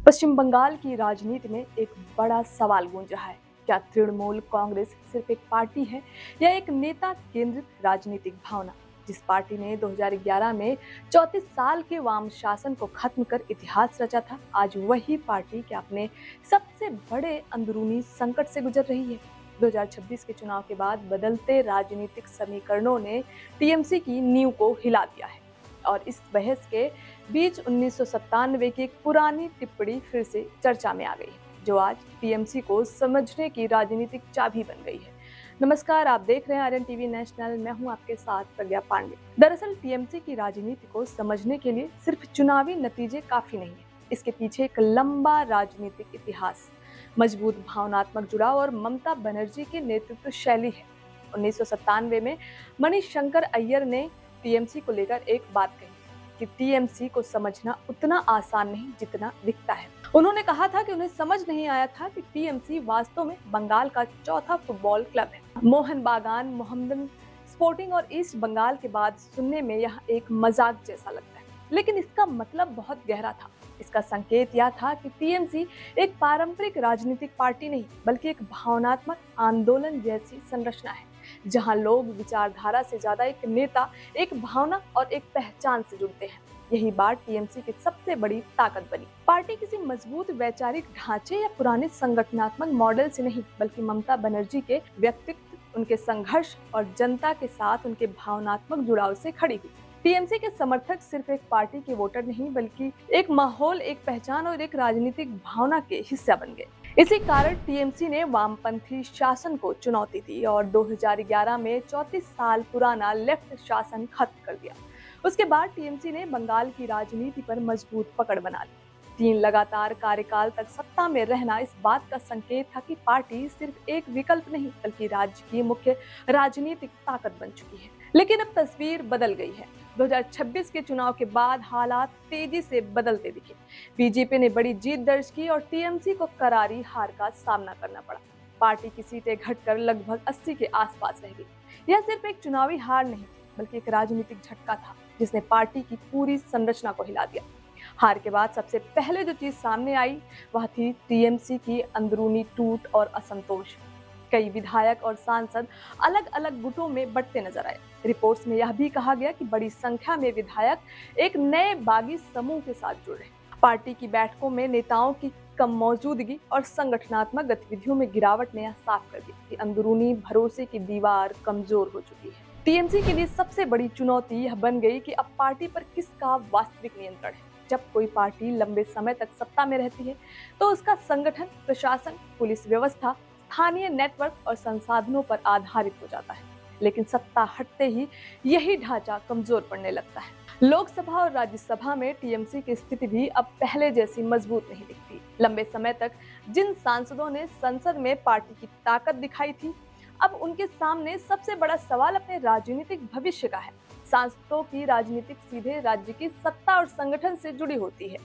पश्चिम बंगाल की राजनीति में एक बड़ा सवाल गूंज रहा है। क्या तृणमूल कांग्रेस सिर्फ एक पार्टी है या एक नेता केंद्रित राजनीतिक भावना? जिस पार्टी ने 2011 में 34 साल के वाम शासन को खत्म कर इतिहास रचा था, आज वही पार्टी क्या अपने सबसे बड़े अंदरूनी संकट से गुजर रही है? 2026 के चुनाव के बाद बदलते राजनीतिक समीकरणों ने टीएमसी की नींव को हिला दिया है और इस बहस के बीच 1997 की एक पुरानी टिप्पणी फिर से चर्चा में आ गई है, जो आज टीएमसी को समझने की राजनीतिक चाबी बन गई है। नमस्कार, आप देख रहे हैं आर्यन टीवी नेशनल। मैं हूं आपके साथ प्रज्ञा पांडे। दरअसल टीएमसी की राजनीति को समझने के लिए सिर्फ चुनावी नतीजे काफी नहीं है। इसके पीछे एक लंबा राजनीतिक इतिहास, मजबूत भावनात्मक जुड़ाव और ममता बनर्जी की नेतृत्व शैली है। 1997 में मणिशंकर अय्यर ने टीएमसी को लेकर एक बात कही कि टीएमसी को समझना उतना आसान नहीं जितना दिखता है। उन्होंने कहा था कि उन्हें समझ नहीं आया था कि टीएमसी वास्तव में बंगाल का चौथा फुटबॉल क्लब है। मोहन बागान, मोहम्मदन स्पोर्टिंग और ईस्ट बंगाल के बाद सुनने में यह एक मजाक जैसा लगता है, लेकिन इसका मतलब बहुत गहरा था। इसका संकेत यह था कि टीएमसी एक पारंपरिक राजनीतिक पार्टी नहीं, बल्कि एक भावनात्मक आंदोलन जैसी संरचना है, जहां लोग विचारधारा से ज्यादा एक नेता, एक भावना और एक पहचान से जुड़ते हैं। यही बात टीएमसी की सबसे बड़ी ताकत बनी। पार्टी किसी मजबूत वैचारिक ढांचे या पुराने संगठनात्मक मॉडल से नहीं, बल्कि ममता बनर्जी के व्यक्तित्व, उनके संघर्ष और जनता के साथ उनके भावनात्मक जुड़ाव से खड़ी हुई। टीएमसी के समर्थक सिर्फ एक पार्टी के वोटर नहीं, बल्कि एक माहौल, एक पहचान और एक राजनीतिक भावना के हिस्सा बन गए। इसी कारण टीएमसी ने वामपंथी शासन को चुनौती दी और 2011 में 34 साल पुराना लेफ्ट शासन खत्म कर दिया। उसके बाद टीएमसी ने बंगाल की राजनीति पर मजबूत पकड़ बना ली। 3 लगातार कार्यकाल तक सत्ता में रहना इस बात का संकेत था कि पार्टी सिर्फ एक विकल्प नहीं, बल्कि राज्य की मुख्य राजनीतिक ताकत बन चुकी है। लेकिन अब तस्वीर बदल गई है। 2026 के चुनाव के बाद हालात तेजी से बदलते दिखे। बीजेपी ने बड़ी जीत दर्ज की और टीएमसी को करारी हार का सामना करना पड़ा। पार्टी की सीटें घटकर लगभग 80 के आसपास रह गई। यह सिर्फ एक चुनावी हार नहीं थी, बल्कि एक राजनीतिक झटका था जिसने पार्टी की पूरी संरचना को हिला दिया। हार के बाद सबसे पहले जो चीज सामने आई वह थी टीएमसी की अंदरूनी टूट और असंतोष। कई विधायक और सांसद अलग अलग गुटों में बंटते नजर आए। रिपोर्ट्स में यह भी कहा गया कि बड़ी संख्या में विधायक एक नए बागी समूह के साथ जुड़ रहे। पार्टी की बैठकों में नेताओं की कम मौजूदगी और संगठनात्मक गतिविधियों में गिरावट ने यह साफ कर दी कि अंदरूनी भरोसे की दीवार कमजोर हो चुकी है। टीएमसी के लिए सबसे बड़ी चुनौती यह बन गई कि अब पार्टी पर किसका वास्तविक नियंत्रण है। जब कोई पार्टी लंबे समय तक सत्ता में रहती है तो उसका संगठन, प्रशासन, पुलिस व्यवस्था, स्थानीय नेटवर्क और संसाधनों पर आधारित हो जाता है। लेकिन सत्ता हटते ही यही ढांचा कमजोर पड़ने लगता है। लोकसभा और राज्यसभा में टीएमसी की स्थिति भी अब पहले जैसी मजबूत नहीं दिखती। लंबे समय तक जिन सांसदों ने संसद में पार्टी की ताकत दिखाई थी, अब उनके सामने सबसे बड़ा सवाल अपने राजनीतिक भविष्य का है। सांसदों की राजनीतिक सीधे राज्य की सत्ता और संगठन से जुड़ी होती है।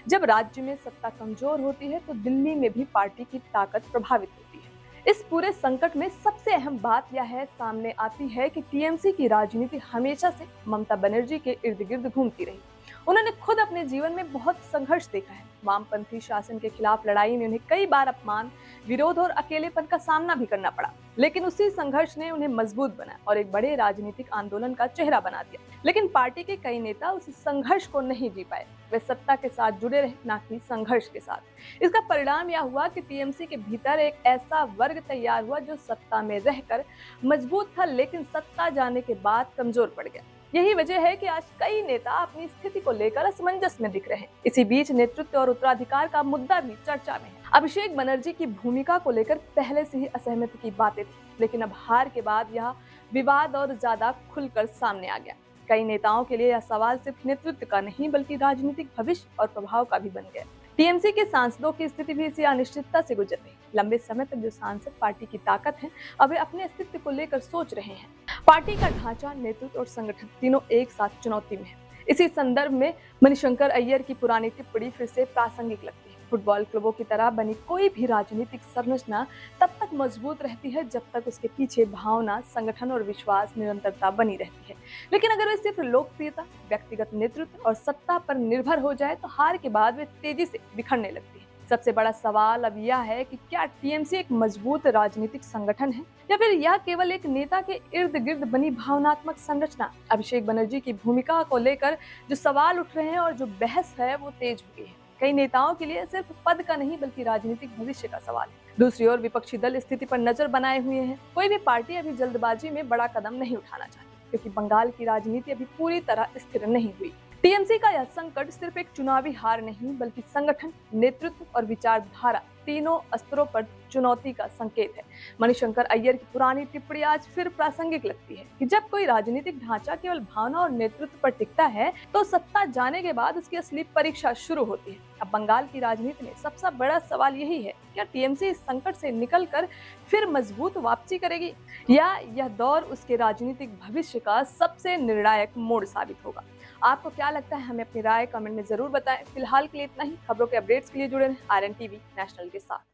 जब राज्य में सत्ता कमजोर होती है तो दिल्ली में भी पार्टी की ताकत प्रभावित होती है। इस पूरे संकट में सबसे अहम बात यह है सामने आती है कि टीएमसी की राजनीति हमेशा से ममता बनर्जी के इर्द गिर्द घूमती रही। उन्होंने खुद अपने जीवन में बहुत संघर्ष देखा है। वामपंथी शासन के खिलाफ लड़ाई में उन्हें कई बार अपमान, विरोध और अकेलेपन का सामना भी करना पड़ा, लेकिन उसी संघर्ष ने उन्हें मजबूत बनाया और एक बड़े राजनीतिक आंदोलन का चेहरा बना दिया। लेकिन पार्टी के कई नेता उस संघर्ष को नहीं जी पाए। वे सत्ता के साथ जुड़े रहे, ना कि संघर्ष के साथ। इसका परिणाम यह हुआ कि टीएमसी के भीतर एक ऐसा वर्ग तैयार हुआ जो सत्ता में रहकर मजबूत था, लेकिन सत्ता जाने के बाद कमजोर पड़ गया। यही वजह है कि आज कई नेता अपनी स्थिति को लेकर असमंजस में दिख रहे हैं। इसी बीच नेतृत्व और उत्तराधिकार का मुद्दा भी चर्चा में है। अभिषेक बनर्जी की भूमिका को लेकर पहले से ही असहमति की बातें थी, लेकिन अब हार के बाद यह विवाद और ज्यादा खुलकर सामने आ गया। कई नेताओं के लिए यह सवाल सिर्फ नेतृत्व का नहीं, बल्कि राजनीतिक भविष्य और प्रभाव का भी बन गया। टीएमसी के सांसदों की स्थिति भी इसी अनिश्चितता से गुजर रही। लंबे समय तक जो सांसद पार्टी की ताकत है, अब वे अपने अस्तित्व को लेकर सोच रहे हैं। पार्टी का ढांचा, नेतृत्व और संगठन तीनों एक साथ चुनौती में है। इसी संदर्भ में मणिशंकर अय्यर की पुरानी टिप्पणी फिर से प्रासंगिक लगती है। फुटबॉल क्लबों की तरह बनी कोई भी राजनीतिक संरचना तब तक मजबूत रहती है जब तक उसके पीछे भावना, संगठन और विश्वास निरंतरता बनी रहती है। लेकिन अगर वे सिर्फ लोकप्रियता, व्यक्तिगत नेतृत्व और सत्ता पर निर्भर हो जाए तो हार के बाद वे तेजी से बिखरने लगती है। सबसे बड़ा सवाल अब यह है कि क्या टीएमसी एक मजबूत राजनीतिक संगठन है या फिर यह केवल एक नेता के इर्द गिर्द बनी भावनात्मक संरचना। अभिषेक बनर्जी की भूमिका को लेकर जो सवाल उठ रहे हैं और जो बहस है वो तेज हुई है। कई नेताओं के लिए सिर्फ पद का नहीं बल्कि राजनीतिक भविष्य का सवाल है। दूसरी ओर विपक्षी दल स्थिति पर नजर बनाए हुए हैं। कोई भी पार्टी अभी जल्दबाजी में बड़ा कदम नहीं उठाना चाहती क्योंकि बंगाल की राजनीति अभी पूरी तरह स्थिर नहीं हुई। टीएमसी का यह संकट सिर्फ एक चुनावी हार नहीं बल्कि संगठन, नेतृत्व और विचारधारा तीनों स्तरों पर चुनौती का संकेत है। मणिशंकर अय्यर की पुरानी टिप्पणी आज फिर प्रासंगिक लगती है कि जब कोई राजनीतिक ढांचा केवल भावना और नेतृत्व पर टिकता है तो सत्ता जाने के बाद उसकी असली परीक्षा शुरू होती है। अब बंगाल की राजनीति में सबसे बड़ा सवाल यही है, क्या टीएमसी इस संकट से निकलकर फिर मजबूत वापसी करेगी या यह दौर उसके राजनीतिक भविष्य का सबसे निर्णायक मोड़ साबित होगा। आपको क्या लगता है? हमें अपनी राय कमेंट में जरूर बताएं। फिलहाल के लिए इतना ही। खबरों के अपडेट्स के लिए जुड़े रहें RN टीवी नेशनल के साथ।